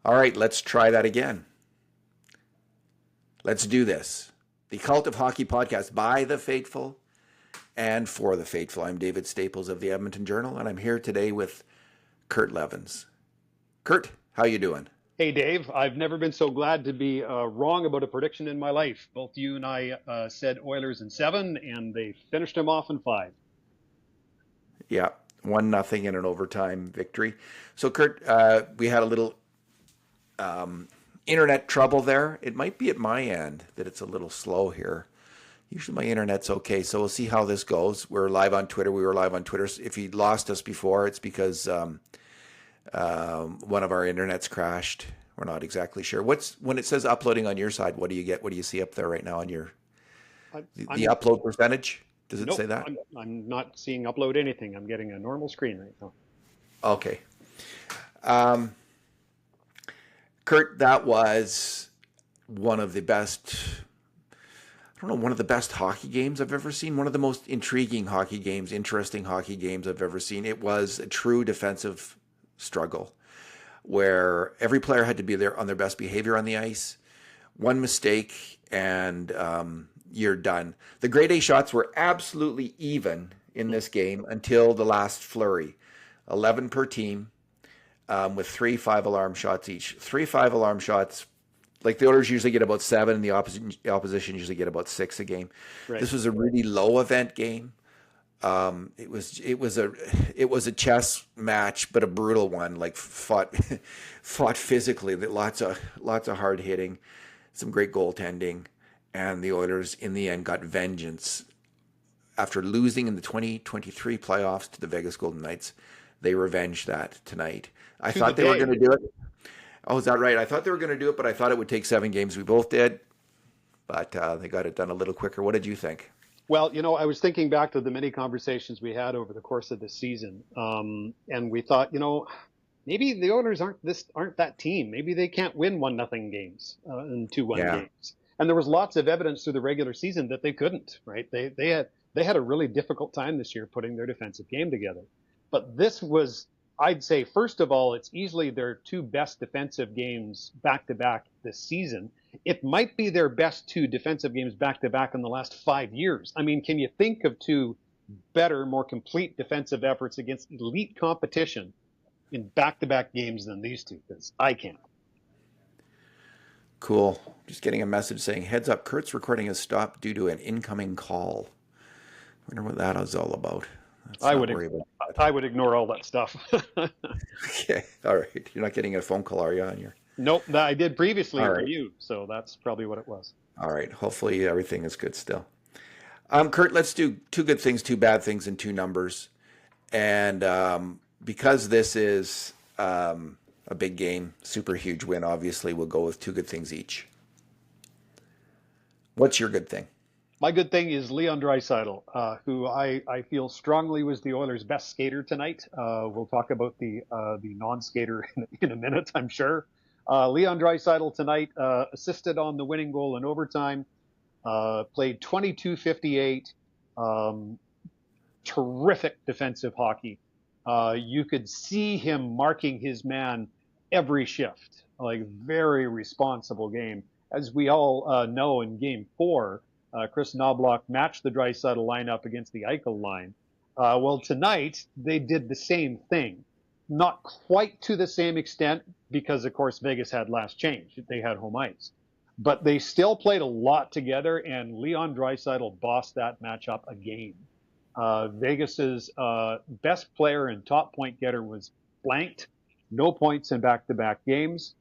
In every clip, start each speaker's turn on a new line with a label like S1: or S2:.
S1: All right, let's try that again. Let's do this. The Cult of Hockey podcast by the faithful and for the faithful. I'm David Staples of the Edmonton Journal, and I'm here today with Kurt Leavins. Kurt, how you doing?
S2: Hey, Dave. I've never been so glad to be wrong about a prediction in my life. Both you and I said Oilers in 7, and they finished them off in 5.
S1: Yeah, 1-0 in an overtime victory. So, Kurt, we had a little internet trouble there. It might be at my end that it's a little slow here. Usually my internet's okay, so we'll see how this goes. We're live on Twitter. We were live on Twitter. If you lost us before, it's because one of our internets crashed. We're not exactly sure. When it says uploading on your side, what do you get? What do you see up there right now on your the upload percentage? Does it say that?
S2: I'm not seeing upload anything. I'm getting a normal screen right now.
S1: Okay. Kurt, that was one of the best, one of the best hockey games I've ever seen. One of the most intriguing hockey games, interesting hockey games I've ever seen. It was a true defensive struggle where every player had to be there on their best behavior on the ice. One mistake and you're done. The grade A shots were absolutely even in this game until the last flurry. 11 per team. With 3 5-alarm shots each. 3 5-alarm shots, like the Oilers usually get about 7, and the opposition usually get about 6 a game. Right. This was a really low event game. It was a chess match, but a brutal one. Like fought physically. Lots of hard hitting, some great goaltending, and the Oilers in the end got vengeance after losing in the 2023 playoffs to the Vegas Golden Knights. They revenged that tonight. I thought they were going to do it. Oh, is that right? I thought they were going to do it, but I thought it would take 7 games. We both did, but they got it done a little quicker. What did you think?
S2: Well, I was thinking back to the many conversations we had over the course of this season, and we thought, maybe the Oilers aren't that team. Maybe they can't win 1-0 games and 2-1 games. And there was lots of evidence through the regular season that they couldn't. Right? They had a really difficult time this year putting their defensive game together. But this was, I'd say, first of all, it's easily their 2 best defensive games back-to-back this season. It might be their best 2 defensive games back-to-back in the last 5 years. I mean, can you think of 2 better, more complete defensive efforts against elite competition in back-to-back games than these 2? Because I can't.
S1: Cool. Just getting a message saying, heads up, Kurt's recording has stopped due to an incoming call. Wonder what that is all about.
S2: I would ignore all that stuff.
S1: Okay, all right. You're not getting a phone call, are you? On your?
S2: Nope, I did previously from you, so that's probably what it was.
S1: All right. Hopefully everything is good still. Kurt, let's do 2 good things, 2 bad things, and 2 numbers. And because this is a big game, super huge win, obviously, we'll go with 2 good things each. What's your good thing?
S2: My good thing is Leon Draisaitl, who I feel strongly was the Oilers' best skater tonight. We'll talk about the non-skater in a minute, I'm sure. Leon Draisaitl tonight assisted on the winning goal in overtime, played 22:58, terrific defensive hockey. You could see him marking his man every shift, like very responsible game. As we all know in Game 4, Chris Knobloch matched the Draisaitl lineup against the Eichel line. Well, tonight they did the same thing. Not quite to the same extent because, of course, Vegas had last change. They had home ice. But they still played a lot together, and Leon Draisaitl bossed that matchup again. Vegas's best player and top point getter was blanked. No points in back-to-back games.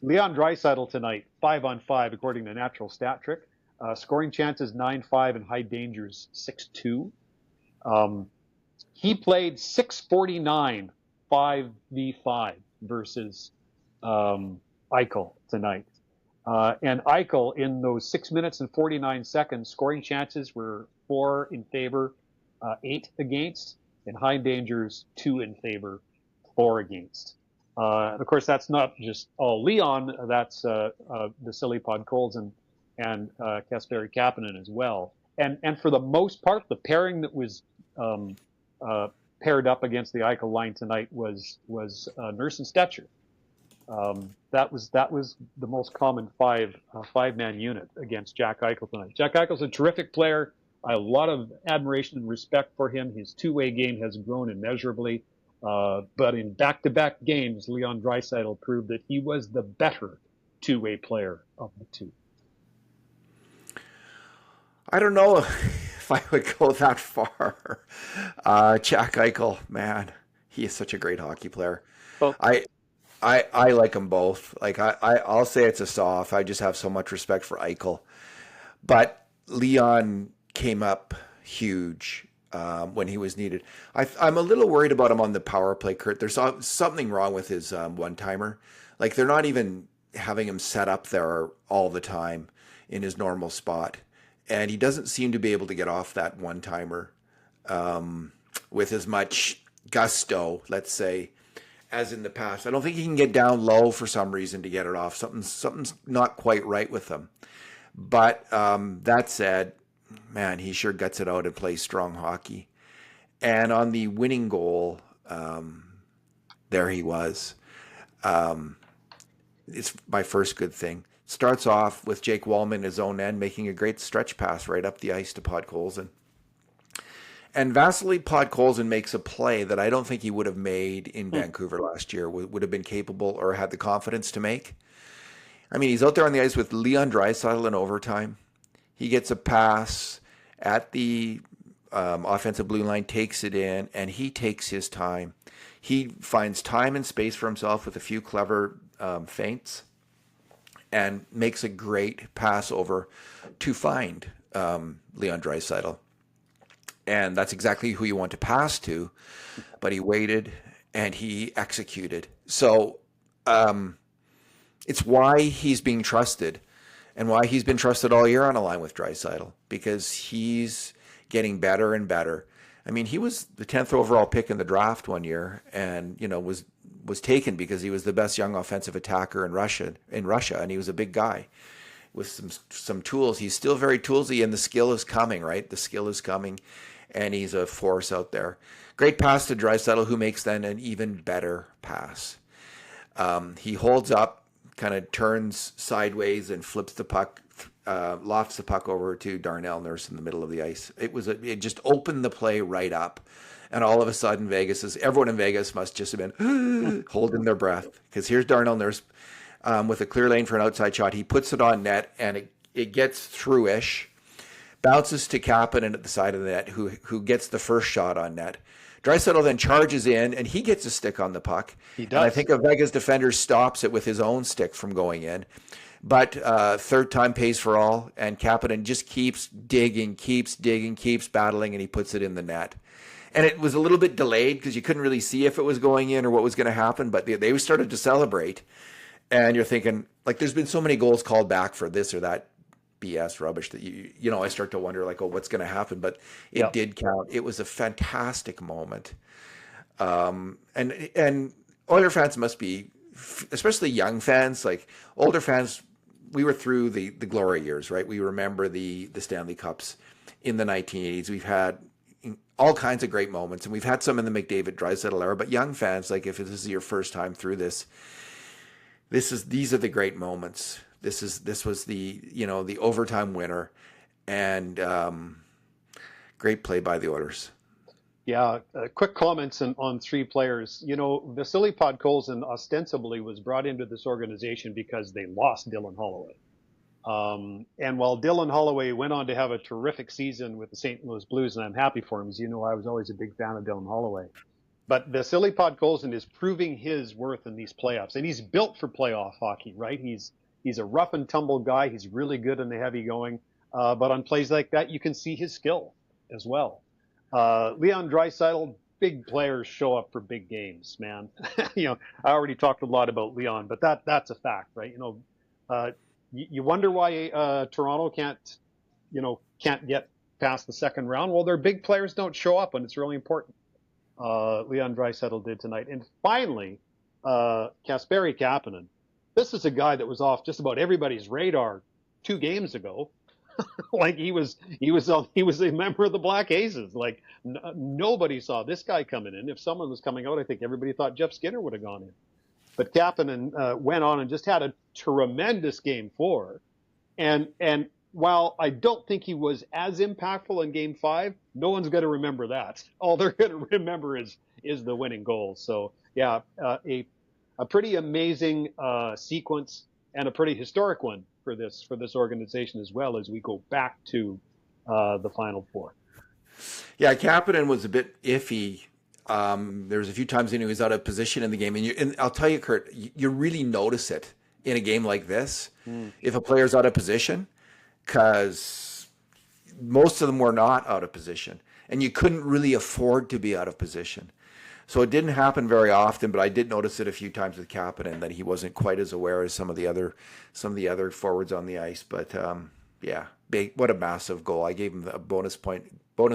S2: Leon Draisaitl tonight, 5-on-5, according to Natural Stat Trick. Scoring chances 9-5 and high dangers 6-2. He played 6:49 5v5 versus Eichel tonight. And Eichel, in those 6 minutes and 49 seconds, scoring chances were 4 in favor, 8 against, and high dangers 2 in favor, 4 against. And of course, that's not just all Leon. That's Vasily Podkolzin and Kasperi Kapanen as well. And for the most part, the pairing that was paired up against the Eichel line tonight was Nurse and Stetcher. That was the most common five-man unit against Jack Eichel tonight. Jack Eichel's a terrific player. I have a lot of admiration and respect for him. His two-way game has grown immeasurably. But in back-to-back games, Leon Draisaitl proved that he was the better two-way player of the two.
S1: I don't know if I would go that far. Jack Eichel, man, he is such a great hockey player.
S2: Well,
S1: I I like them both. Like I'll say it's a soft. I just have so much respect for Eichel, but Leon came up huge when he was needed. I'm a little worried about him on the power play, Kurt. There's something wrong with his one timer. Like they're not even having him set up there all the time in his normal spot, and he doesn't seem to be able to get off that one timer with as much gusto, let's say, as in the past. I don't think he can get down low for some reason to get it off. Something's not quite right with him. But that said, man, he sure guts it out and plays strong hockey. And on the winning goal, there he was. It's my first good thing. Starts off with Jake Wallman in his own end, making a great stretch pass right up the ice to Podkolzin. And Vasily Podkolzin makes a play that I don't think he would have made in Vancouver last year, would have been capable or had the confidence to make. I mean, he's out there on the ice with Leon Draisaitl in overtime. He gets a pass at the offensive blue line, takes it in, and he takes his time. He finds time and space for himself with a few clever feints and makes a great pass over to find Leon Draisaitl. And that's exactly who you want to pass to, but he waited and he executed. So it's why he's being trusted and why he's been trusted all year on a line with Draisaitl, because he's getting better and better. I mean, he was the 10th overall pick in the draft one year and, you know, was taken because he was the best young offensive attacker in Russia, and he was a big guy with some tools. He's still very toolsy, and the skill is coming, right? The skill is coming, and he's a force out there. Great pass to Draisaitl, who makes then an even better pass. He holds up, kind of turns sideways and flips the puck, lofts the puck over to Darnell Nurse in the middle of the ice. It just opened the play right up. And all of a sudden, everyone in Vegas must just have been holding their breath, because here's Darnell Nurse with a clear lane for an outside shot. He puts it on net, and it gets through-ish, bounces to Kapanen at the side of the net, who gets the first shot on net. Draisaitl then charges in, and he gets a stick on the puck.
S2: he does.
S1: And I think a Vegas defender stops it with his own stick from going in. But third time pays for all, and Kapanen just keeps digging, keeps battling, and he puts it in the net. And it was a little bit delayed because you couldn't really see if it was going in or what was going to happen, but they started to celebrate. And you're thinking, like, there's been so many goals called back for this or that BS rubbish that you know, I start to wonder, like, oh, what's going to happen? But it did count. It was a fantastic moment. And Oiler fans must be, especially young fans, like older fans, we were through the glory years, right? We remember the Stanley Cups in the 1980s. We've had all kinds of great moments, and we've had some in the McDavid Draisaitl era, but young fans, like, if this is your first time through these are the great moments. This was the, you know, the overtime winner, and great play by the Oilers.
S2: Yeah, quick comments on three players. You know, Vasily Podkolzin ostensibly was brought into this organization because they lost Dylan Holloway. And while Dylan Holloway went on to have a terrific season with the St. Louis Blues, and I'm happy for him, as you know, I was always a big fan of Dylan Holloway. But Vasily Podkolzin is proving his worth in these playoffs, and he's built for playoff hockey, right? He's a rough and tumble guy. He's really good in the heavy going, but on plays like that, you can see his skill as well. Leon Draisaitl, big players show up for big games, man. You know, I already talked a lot about Leon, but that's a fact, right? You know, you wonder why Toronto can't get past the second round. Well, their big players don't show up when it's really important. Leon Draisaitl did tonight. And finally, Kasperi Kapanen. This is a guy that was off just about everybody's radar 2 games ago. Like he was a member of the Black Aces. Like nobody saw this guy coming in. If someone was coming out, I think everybody thought Jeff Skinner would have gone in. But Kapanen went on and just had a tremendous game 4. And while I don't think he was as impactful in game 5, no one's going to remember that. All they're going to remember is the winning goal. So yeah, a pretty amazing sequence and a pretty historic one for this organization as well as we go back to the Final Four.
S1: Yeah, Kapanen was a bit iffy. There was a few times when he was out of position in the game, and I'll tell you, Kurt, you really notice it in a game like this if a player's out of position, because most of them were not out of position, and you couldn't really afford to be out of position. So it didn't happen very often, but I did notice it a few times with Kapanen that he wasn't quite as aware as some of the other forwards on the ice. But yeah, what a massive goal! I gave him a bonus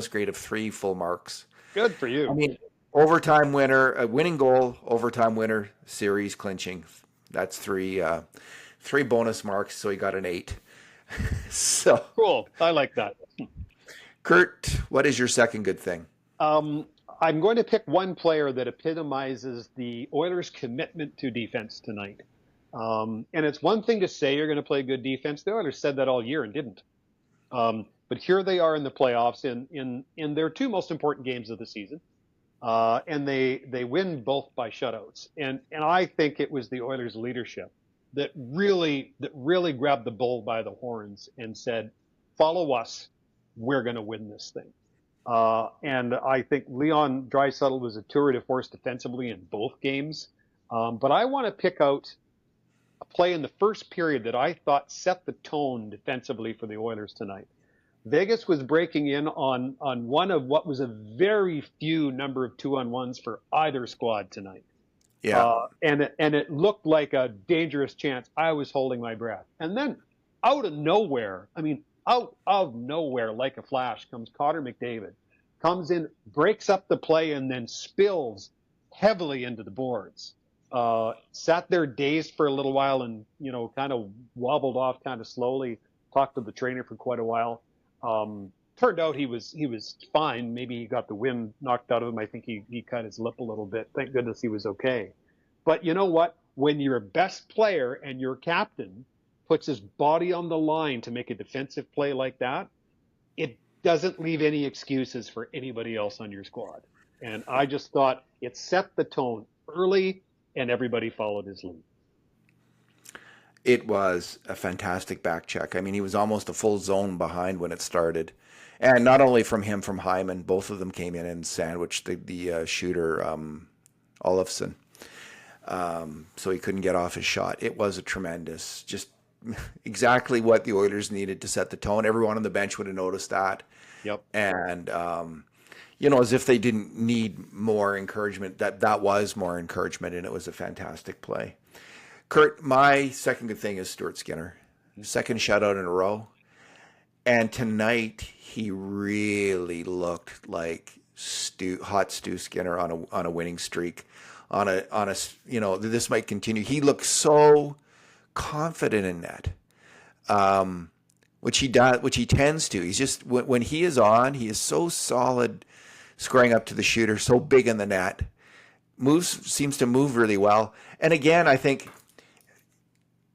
S1: grade of 3 full marks.
S2: Good for you.
S1: I mean, overtime winner, a winning goal, overtime winner, series clinching. That's 3 bonus marks, so he got an 8. So
S2: cool. I like that.
S1: Kurt, what is your second good thing?
S2: I'm going to pick one player that epitomizes the Oilers' commitment to defense tonight. And it's one thing to say you're going to play good defense. The Oilers said that all year and didn't. But here they are in the playoffs in their 2 most important games of the season. And they win both by shutouts. And I think it was the Oilers' leadership that really grabbed the bull by the horns and said, follow us, we're going to win this thing. And I think Leon Draisaitl was a tour de force defensively in both games. But I want to pick out a play in the first period that I thought set the tone defensively for the Oilers tonight. Vegas was breaking in on one of what was a very few number of 2-on-1s for either squad tonight.
S1: Yeah.
S2: And it looked like a dangerous chance. I was holding my breath. And then out of nowhere, like a flash, comes Connor McDavid, comes in, breaks up the play, and then spills heavily into the boards. Sat there dazed for a little while and, kind of wobbled off kind of slowly, talked to the trainer for quite a while. Turned out he was fine. Maybe he got the wind knocked out of him. I think he cut his lip a little bit. Thank goodness he was okay. But you know what? When your best player and your captain puts his body on the line to make a defensive play like that, it doesn't leave any excuses for anybody else on your squad. And I just thought it set the tone early and everybody followed his lead.
S1: It was a fantastic back check. I mean, he was almost a full zone behind when it started. And not only from him, from Hyman, both of them came in and sandwiched the shooter, Olofsson. So he couldn't get off his shot. It was a tremendous, just exactly what the Oilers needed to set the tone. Everyone on the bench would have noticed that.
S2: Yep.
S1: And, as if they didn't need more encouragement, that was more encouragement, and it was a fantastic play. Kurt, my second good thing is Stuart Skinner. Second shutout in a row. And tonight, he really looked like hot Stu Skinner on a winning streak. This might continue. He looked so confident in net, which he tends to. He's just, when he is on, he is so solid, scoring up to the shooter, so big in the net. Seems to move really well. And again, I think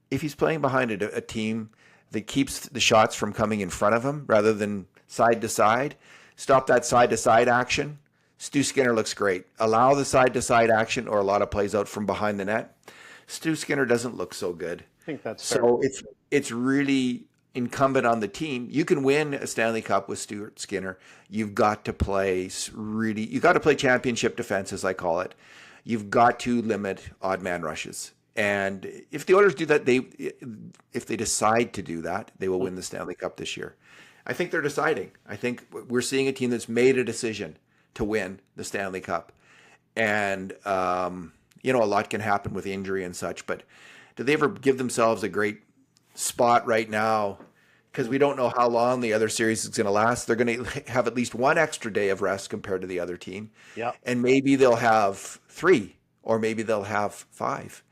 S1: if he's playing behind a team that keeps the shots from coming in front of him rather than side to side, stop that side to side action. Stu Skinner looks great. Allow the side to side action or a lot of plays out from behind the net. Stu Skinner doesn't look so good.
S2: I think that's fair.
S1: So it's really incumbent on the team. You can win a Stanley Cup with Stuart Skinner. You've got to play championship defense, as I call it. You've got to limit odd man rushes. And if the Oilers do that, if they decide to do that, they will win the Stanley Cup this year. I think they're deciding. I think we're seeing a team that's made a decision to win the Stanley Cup. And, a lot can happen with injury and such, but do they ever give themselves a great spot right now? Because we don't know how long the other series is going to last. They're going to have at least one extra day of rest compared to the other team.
S2: Yeah.
S1: And maybe they'll have 3, or maybe they'll have 5.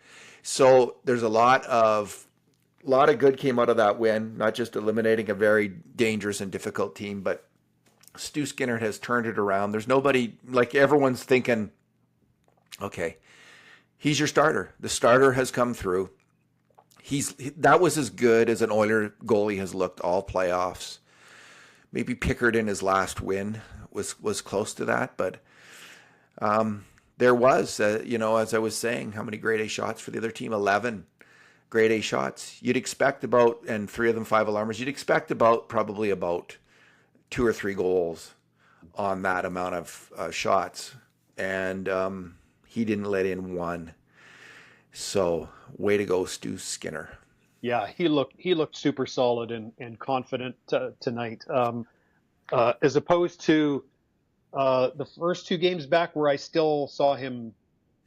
S1: So there's a lot of good came out of that win, not just eliminating a very dangerous and difficult team, but Stu Skinner has turned it around. There's nobody, like, everyone's thinking, okay, He's your starter. The starter has come through. That was as good as an Oiler goalie has looked all playoffs. Maybe Pickard in his last win was close to that, but there was, as I was saying, how many grade A shots for the other team? 11 grade A shots. You'd expect about, and 3 of them 5 alarmers, you'd expect probably about 2 or 3 goals on that amount of shots. And he didn't let in one. So way to go, Stu Skinner.
S2: Yeah, he looked super solid and confident tonight, as opposed to the first 2 games back where I still saw him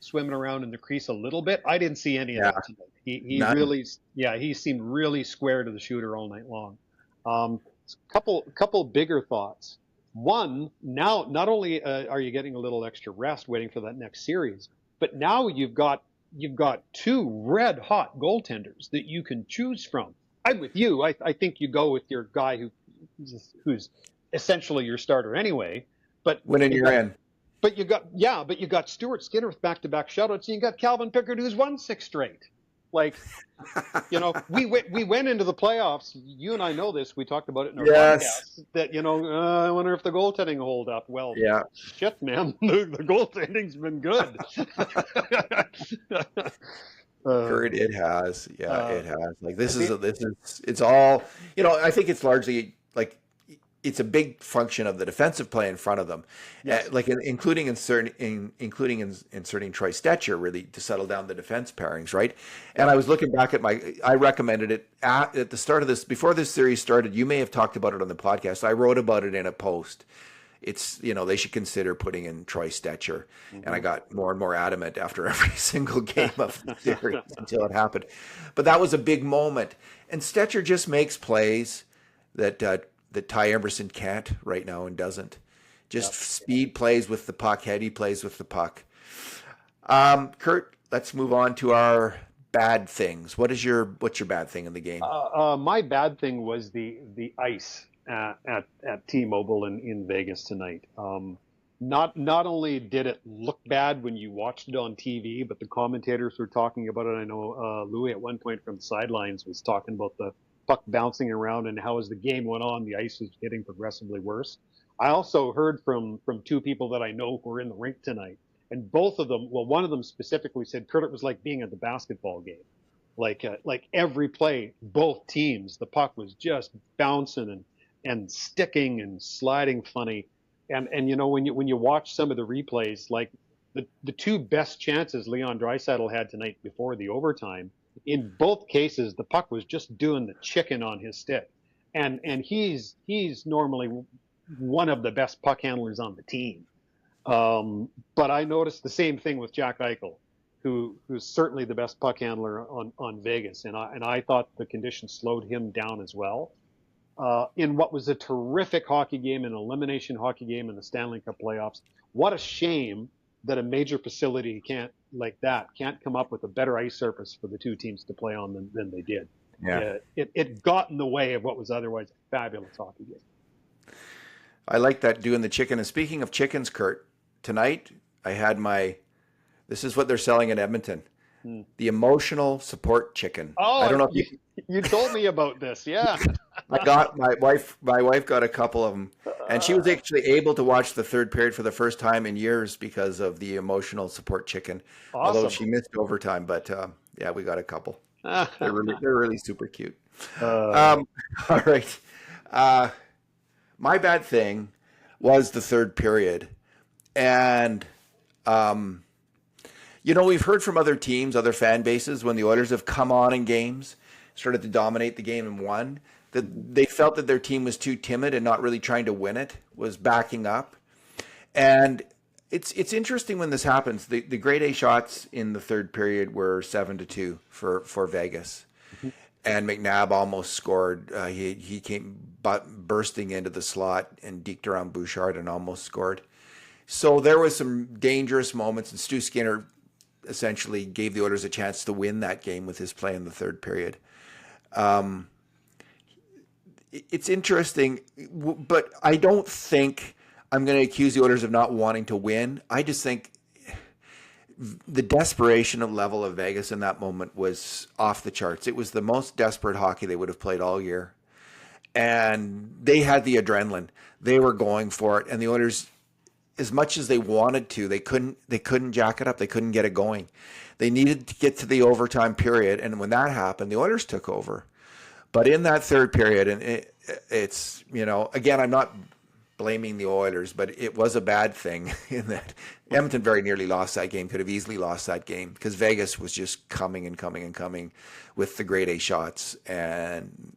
S2: swimming around in the crease a little bit. I didn't see any of that tonight. He really, he seemed really square to the shooter all night long. Couple bigger thoughts. One, now not only are you getting a little extra rest waiting for that next series, but now you've got 2 red hot goaltenders that you can choose from. I'm with you. I think you go with your guy who's essentially your starter anyway. But
S1: when you're in.
S2: But you got Stuart Skinner with back-to-back shutouts, and you got Calvin Pickard who's won 6 straight. Like, we went into the playoffs. You and I know this. We talked about it in our podcast. That I wonder if the goaltending will hold up. Well, shit, man, the goaltending's been good.
S1: Kurt, it has. Yeah, it has. Like it's all. I think it's largely like. It's a big function of the defensive play in front of them, like including inserting Troy Stetcher really to settle down the defense pairings, right? And I was looking back at I recommended it at the start of this, before this series started. You may have talked about it on the podcast. I wrote about it in a post. It's they should consider putting in Troy Stetcher, and I got more and more adamant after every single game of the series until it happened. But that was a big moment, and Stetcher just makes plays that Ty Emerson can't right now and doesn't. Just speed plays with the puck, heady plays with the puck. Kurt, let's move on to our bad things. What's your bad thing in the game?
S2: My bad thing was the ice at T-Mobile in Vegas tonight. Not only did it look bad when you watched it on TV, but the commentators were talking about it. I know Louis at one point from the sidelines was talking about the puck bouncing around and how as the game went on, the ice was getting progressively worse. I also heard from 2 people that I know who were in the rink tonight, and both of them, well, one of them specifically said, Kurt, it was like being at the basketball game. Like every play, both teams, the puck was just bouncing and sticking and sliding funny. And when you watch some of the replays, like the 2 best chances Leon Draisaitl had tonight before the overtime, in both cases, the puck was just doing the chicken on his stick. And he's normally one of the best puck handlers on the team. But I noticed the same thing with Jack Eichel, who's certainly the best puck handler on Vegas. And I thought the conditions slowed him down as well. In what was a terrific hockey game, an elimination hockey game in the Stanley Cup playoffs. What a shame that a major facility can't come up with a better ice surface for the 2 teams to play on than they did.
S1: Yeah.
S2: It got in the way of what was otherwise a fabulous hockey game.
S1: I like that, doing the chicken. And speaking of chickens, Kurt, tonight I had this is what they're selling in Edmonton. The emotional support chicken.
S2: Oh,
S1: I don't know if
S2: you told me about this. Yeah.
S1: I got my wife got a couple of them, and she was actually able to watch the 3rd period for the first time in years because of the emotional support chicken.
S2: Awesome.
S1: Although she missed overtime, but we got a couple. They're really super cute. All right. My bad thing was the 3rd period, and we've heard from other teams, other fan bases, when the Oilers have come on in games, started to dominate the game and won, that they felt that their team was too timid and not really trying to win it, was backing up. And it's interesting when this happens. The grade A shots in the 3rd period were 7-2 for Vegas. Mm-hmm. And McNabb almost scored. He came bursting into the slot and deked around Bouchard and almost scored. So there was some dangerous moments, and Stu Skinner essentially gave the Oilers a chance to win that game with his play in the 3rd period. It's interesting, but I don't think I'm going to accuse the Oilers of not wanting to win. I just think the desperation of level of Vegas in that moment was off the charts. It was the most desperate hockey they would have played all year. And they had the adrenaline. They were going for it. And the Oilers, as much as they wanted to, they couldn't jack it up. They couldn't get it going. They needed to get to the overtime period. And when that happened, the Oilers took over. But in that third period, and it's, again, I'm not blaming the Oilers, but it was a bad thing in that Edmonton very nearly lost that game, could have easily lost that game because Vegas was just coming and coming and coming with the grade A shots and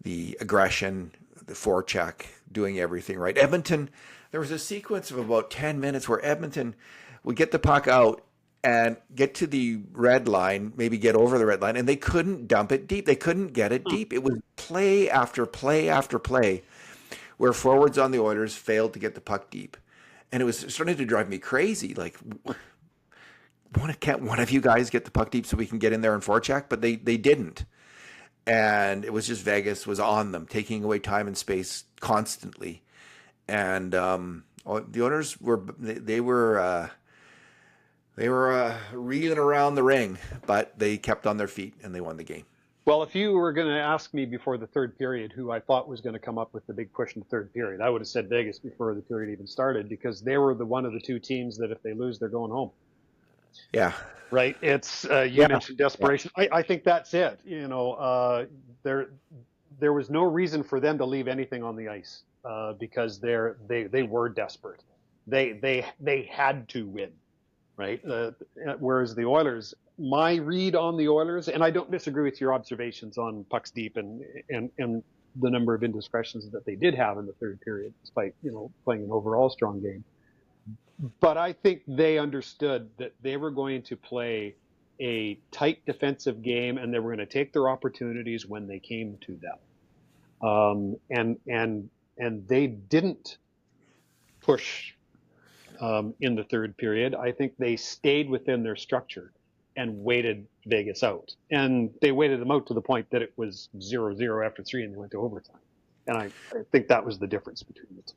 S1: the aggression, the forecheck, doing everything right. Edmonton, there was a sequence of about 10 minutes where Edmonton would get the puck out and get to the red line, maybe get over the red line, and they couldn't dump it deep. They couldn't get it deep. It was play after play after play where forwards on the Oilers failed to get the puck deep. And it was starting to drive me crazy. Like, can't one of you guys get the puck deep so we can get in there and forecheck? But they didn't. And it was just Vegas was on them, taking away time and space constantly. And the Oilers were reeling around the ring, but they kept on their feet and they won the game.
S2: Well, if you were going to ask me before the third period who I thought was going to come up with the big push in the third period, I would have said Vegas before the period even started because they were one of the two teams that if they lose, they're going home.
S1: Yeah.
S2: Right. It's you mentioned desperation. Yeah. I think that's it. There was no reason for them to leave anything on the ice because they were desperate. They had to win. Right. Whereas the Oilers, my read on the Oilers, and I don't disagree with your observations on pucks deep and the number of indiscretions that they did have in the third period, despite playing an overall strong game. But I think they understood that they were going to play a tight defensive game, and they were going to take their opportunities when they came to them. And they didn't push in the third period. I think they stayed within their structure and waited Vegas out. And they waited them out to the point that it was 0-0 after 3 and they went to overtime. And I think that was the difference between the two.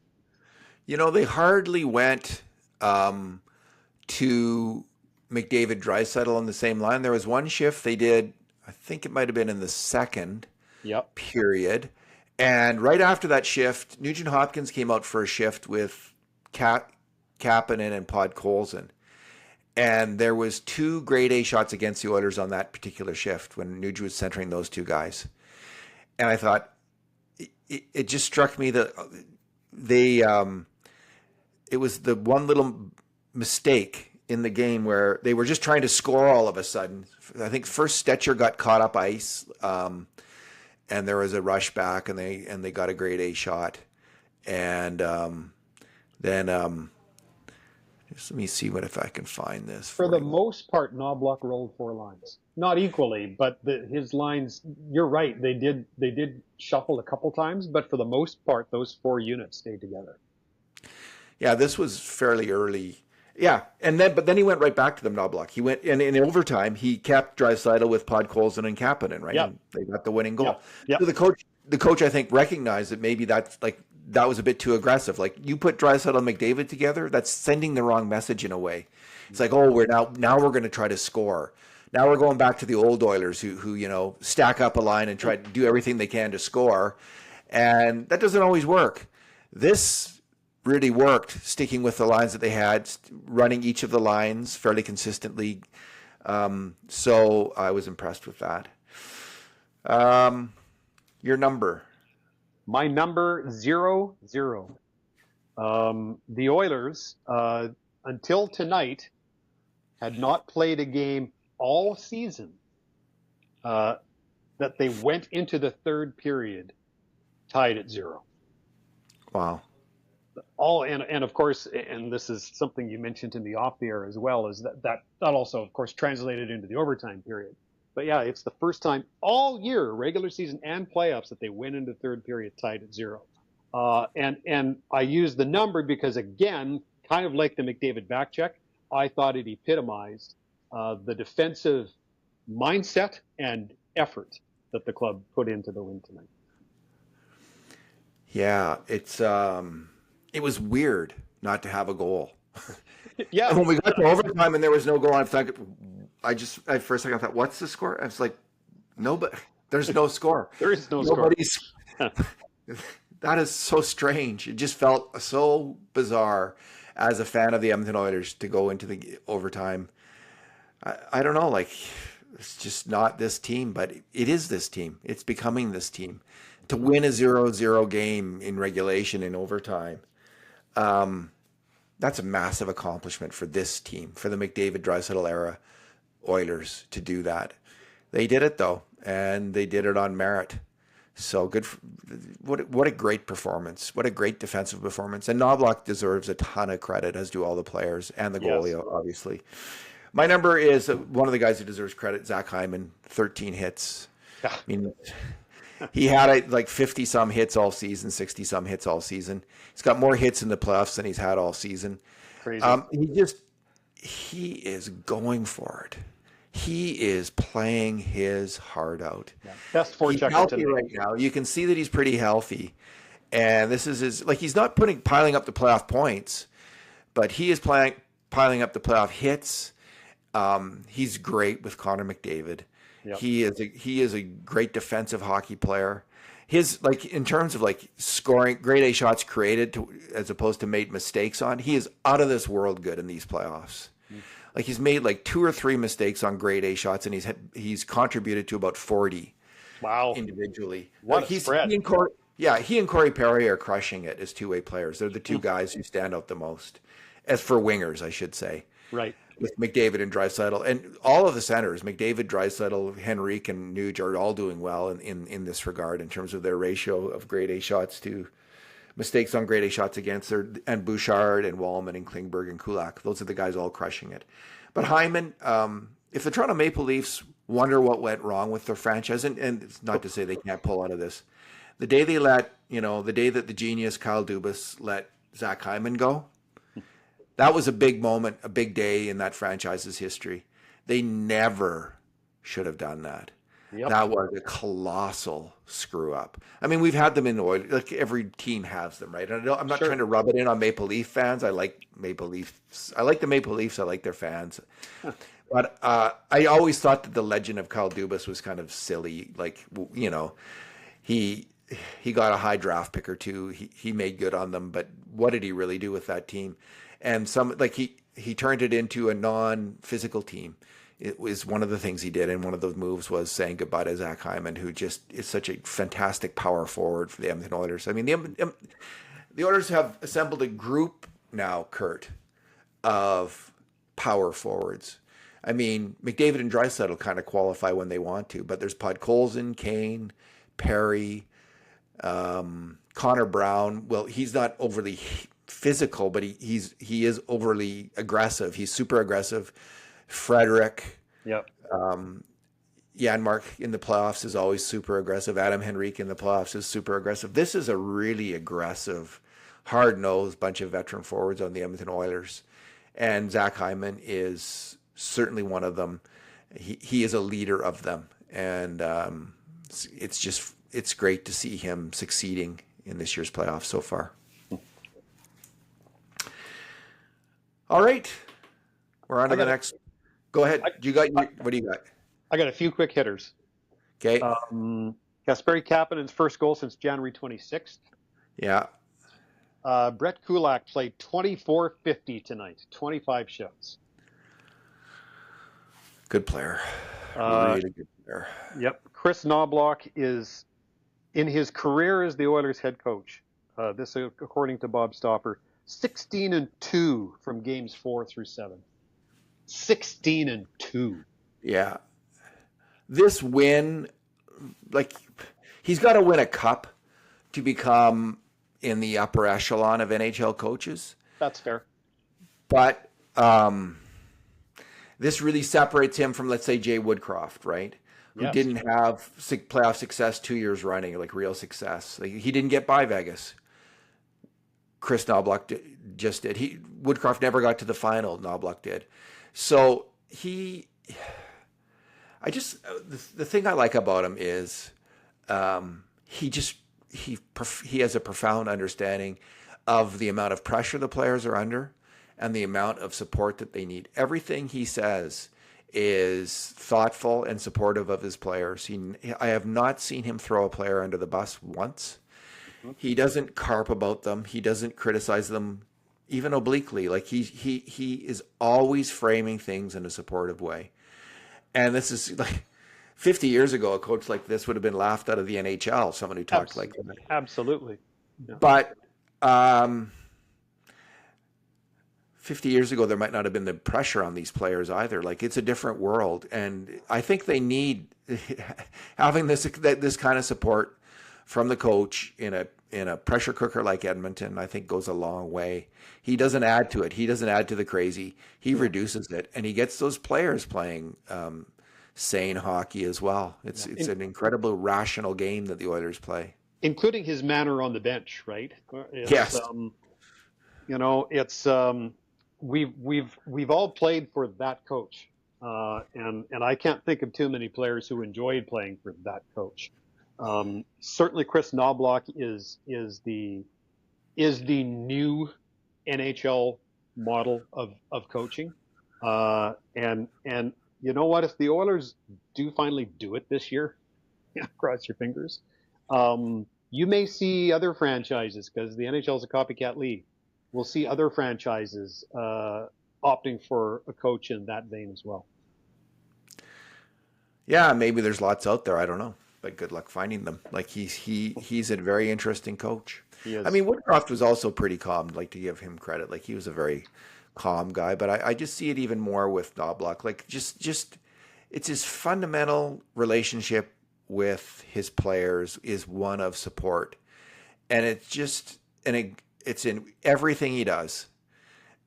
S1: They hardly went to McDavid Draisaitl on the same line. There was one shift they did, I think it might have been in the second period. And right after that shift, Nugent Hopkins came out for a shift with Kapanen and Podkolzin. And there was 2 grade A shots against the Oilers on that particular shift when Nugent was centering those 2 guys. And I thought, it just struck me that it was the one little mistake in the game where they were just trying to score all of a sudden. I think first Stetcher got caught up ice, and there was a rush back, and they got a grade A shot. And then just let me see if I can find this.
S2: For the most part, Knobloch rolled 4 lines. Not equally, but his lines, you're right, they did shuffle a couple times, but for the most part, those 4 units stayed together.
S1: Yeah, this was fairly early. Yeah, but then he went right back to them, Knobloch. He went, and in overtime, he kept Draisaitl with Podkolzin and Kapanen, right?
S2: Yeah.
S1: And they got the winning goal.
S2: Yeah.
S1: So the coach, I think, recognized that maybe that was a bit too aggressive. Like, you put Draisaitl and McDavid together, that's sending the wrong message in a way. It's like, oh, we're going to try to score. Now we're going back to the old Oilers who stack up a line and try to do everything they can to score. And that doesn't always work. This really worked, sticking with the lines that they had, running each of the lines fairly consistently. So I was impressed with that. Your number?
S2: My number, 0-0. The Oilers, until tonight, had not played a game all season that they went into the third period tied at 0.
S1: Wow.
S2: And of course, and this is something you mentioned to me off the air as well, is that also, of course, translated into the overtime period. But yeah, it's the first time all year, regular season and playoffs, that they went into the third period tied at 0. And I use the number because, again, kind of like the McDavid back check, I thought it epitomized the defensive mindset and effort that the club put into the win tonight.
S1: Yeah, it was weird not to have a goal
S2: Yeah.
S1: And when we got to overtime and there was no goal, at first I thought, what's the score? I was like, no, but there's no score.
S2: There is no score.
S1: Nobody's. That is so strange. It just felt so bizarre as a fan of the Edmonton Oilers to go into the overtime. I don't know, like, it's just not this team, but it is this team. It's becoming this team. To win a 0-0 game in regulation in overtime, that's a massive accomplishment for this team, for the McDavid-Draisaitl era Oilers to do that. They did it, though, and they did it on merit. So good. What a great performance. What a great defensive performance. And Knobloch deserves a ton of credit, as do all the players and the goalie, obviously. My number is one of the guys who deserves credit, Zach Hyman, 13 hits.
S2: Yeah.
S1: I mean, he had like 50-some hits all season, 60-some hits all season. He's got more hits in the playoffs than he's had all season.
S2: Crazy.
S1: He is going for it. He is playing his heart out.
S2: Yeah. Best
S1: He's healthy right now. You can see that he's pretty healthy. And this is he's not piling up the playoff points, but he is piling up the playoff hits. He's great with Connor McDavid.
S2: Yep.
S1: He is a great defensive hockey player. His, like, in terms of like scoring, grade A shots created as opposed to made mistakes on, he is out of this world good in these playoffs. Like, he's made like 2 or 3 mistakes on grade A shots, and he's contributed to about 40.
S2: Wow.
S1: Individually.
S2: What a spread.
S1: He and Corey Perry are crushing it as two-way players. They're the two guys who stand out the most. As for wingers, I should say.
S2: Right.
S1: With McDavid and Draisaitl. And all of the centers, McDavid, Draisaitl, Henrique, and Nuge are all doing well in this regard in terms of their ratio of grade A shots to mistakes on grade A shots against, and Bouchard and Wallman and Klingberg and Kulak. Those are the guys all crushing it. But Hyman, if the Toronto Maple Leafs wonder what went wrong with their franchise, and it's not to say they can't pull out of this, the day that the genius Kyle Dubas let Zach Hyman go, that was a big moment, a big day in that franchise's history. They never should have done that. Yep. That was a colossal screw up. I mean, we've had them in oil. Like, every team has them, right? And I'm not trying to rub it in on Maple Leaf fans. I like Maple Leafs. I like the Maple Leafs. I like their fans. But I always thought that the legend of Kyle Dubas was kind of silly. Like, you know, he got a high draft pick or two. He made good on them. But what did he really do with that team? And he turned it into a non-physical team. It was one of the things he did, and one of those moves was saying goodbye to Zach Hyman, who just is such a fantastic power forward for the Edmonton Oilers. I mean, the Oilers have assembled a group now, Kurt, of power forwards. I mean, McDavid and Draisaitl kind of qualify when they want to, but there's Podkolzin, Kane, Perry, Connor Brown. Well, he's not overly physical, but he is overly aggressive. He's super aggressive. Frederick.
S2: Yep.
S1: Janmark in the playoffs is always super aggressive. Adam Henrique in the playoffs is super aggressive. This is a really aggressive, hard-nosed bunch of veteran forwards on the Edmonton Oilers. And Zach Hyman is certainly one of them. He is a leader of them. And it's great to see him succeeding in this year's playoffs so far. All right. We're on to the next. Go ahead. What do you got?
S2: I got a few quick hitters.
S1: Okay.
S2: Kasperi Kapanen's first goal since January 26th.
S1: Yeah.
S2: Brett Kulak played 24:50 tonight, 25 shifts.
S1: Good player. Really good player.
S2: Yep. Chris Knobloch is, in his career as the Oilers head coach, this according to Bob Stauffer, 16-2 from games 4 through 7. 16-2.
S1: Yeah. This win, like, he's got to win a cup to become in the upper echelon of NHL coaches.
S2: That's fair.
S1: But this really separates him from, let's say, Jay Woodcroft, right? Who didn't have playoff success 2 years running, like real success. Like, he didn't get by Vegas. Chris Knobloch just did. Woodcroft never got to the final. Knobloch did. So the thing I like about him is he has a profound understanding of the amount of pressure the players are under and the amount of support that they need. Everything he says is thoughtful and supportive of his players. I have not seen him throw a player under the bus once. He doesn't carp about them. He doesn't criticize them even obliquely. Like he is always framing things in a supportive way. And this is like 50 years ago, a coach like this would have been laughed out of the NHL, someone who talked like that.
S2: Absolutely.
S1: Yeah. But 50 years ago, there might not have been the pressure on these players either. Like, it's a different world. And I think they need having this kind of support from the coach in a pressure cooker like Edmonton, I think goes a long way. He doesn't add to it. He doesn't add to the crazy. He reduces it, and he gets those players playing sane hockey as well. It's an incredible rational game that the Oilers play,
S2: including his manner on the bench. Right?
S1: Yes.
S2: It's we've all played for that coach, and I can't think of too many players who enjoyed playing for that coach. Certainly, Chris Knobloch is the new NHL model of coaching, and you know what? If the Oilers do finally do it this year, cross your fingers. You may see other franchises, because the NHL is a copycat league. We'll see other franchises opting for a coach in that vein as well.
S1: Yeah, maybe there's lots out there. I don't know. But good luck finding them. Like he's a very interesting coach. I mean, Woodcroft was also pretty calm. Like, to give him credit, like he was a very calm guy. But I just see it even more with Knobloch. Like just it's his fundamental relationship with his players is one of support, and it's in everything he does.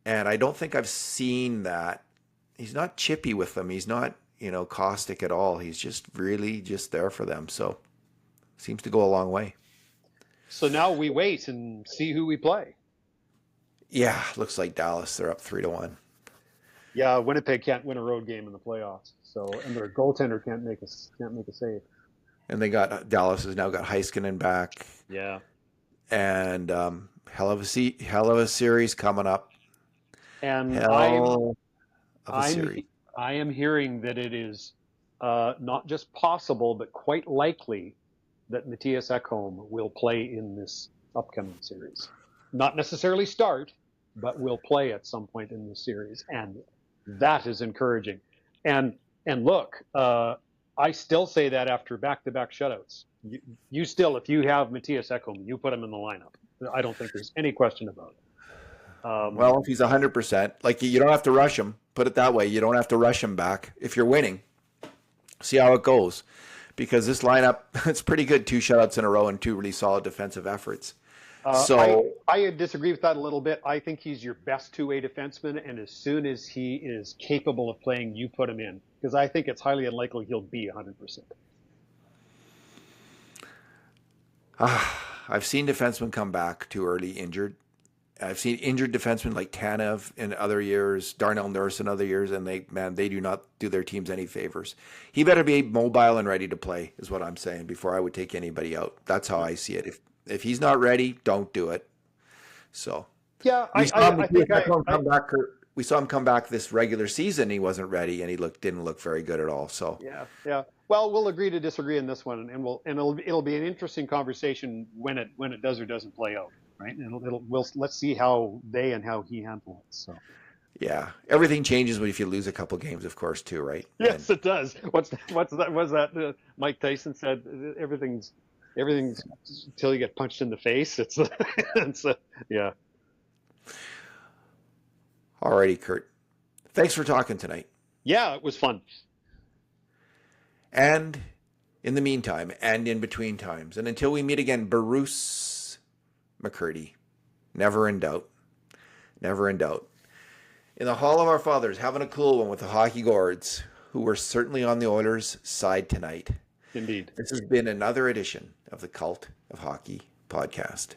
S1: And I don't think I've seen that. He's not chippy with them. He's not caustic at all. He's just really just there for them. So seems to go a long way.
S2: So now we wait and see who we play.
S1: Yeah, looks like Dallas. They're up 3-1.
S2: Yeah, Winnipeg can't win a road game in the playoffs. So, and their goaltender can't make a save.
S1: And Dallas has now got Heiskanen back.
S2: Yeah.
S1: And hell of a series coming up.
S2: And
S1: series.
S2: I am hearing that it is not just possible, but quite likely that Matthias Ekholm will play in this upcoming series. Not necessarily start, but will play at some point in this series. And that is encouraging. And look, I still say that after back-to-back shutouts. You still, if you have Matthias Ekholm, you put him in the lineup. I don't think there's any question about it.
S1: Well, if he's 100%, like, you don't have to rush him. Put it that way. You don't have to rush him back. If you're winning, see how it goes. Because this lineup, it's pretty good. 2 shutouts in a row and 2 really solid defensive efforts.
S2: I disagree with that a little bit. I think he's your best two-way defenseman, and as soon as he is capable of playing, you put him in. Because I think it's highly unlikely he'll be 100%.
S1: I've seen defensemen come back too early injured. I've seen injured defensemen like Tanev in other years, Darnell Nurse in other years, and they do not do their teams any favors. He better be mobile and ready to play, is what I'm saying, before I would take anybody out. That's how I see it. If he's not ready, don't do it. So
S2: yeah,
S1: we saw him come back this regular season. He wasn't ready, and he didn't look very good at all. So
S2: yeah. Well, we'll agree to disagree in this one, and it'll be an interesting conversation when it does or doesn't play out. Right, and let's see how they and how he handle it. So,
S1: yeah, everything changes if you lose a couple games, of course, too, right?
S2: Yes, it does. What's that? Mike Tyson said everything's until you get punched in the face. It's yeah.
S1: Alrighty, Kurt. Thanks for talking tonight.
S2: Yeah, it was fun.
S1: And in the meantime, and in between times, and until we meet again, Bruce McCurdy, never in doubt. Never in doubt. In the Hall of Our Fathers, having a cool one with the Hockey Gourds, who were certainly on the Oilers' side tonight.
S2: Indeed.
S1: This has been another edition of the Cult of Hockey podcast.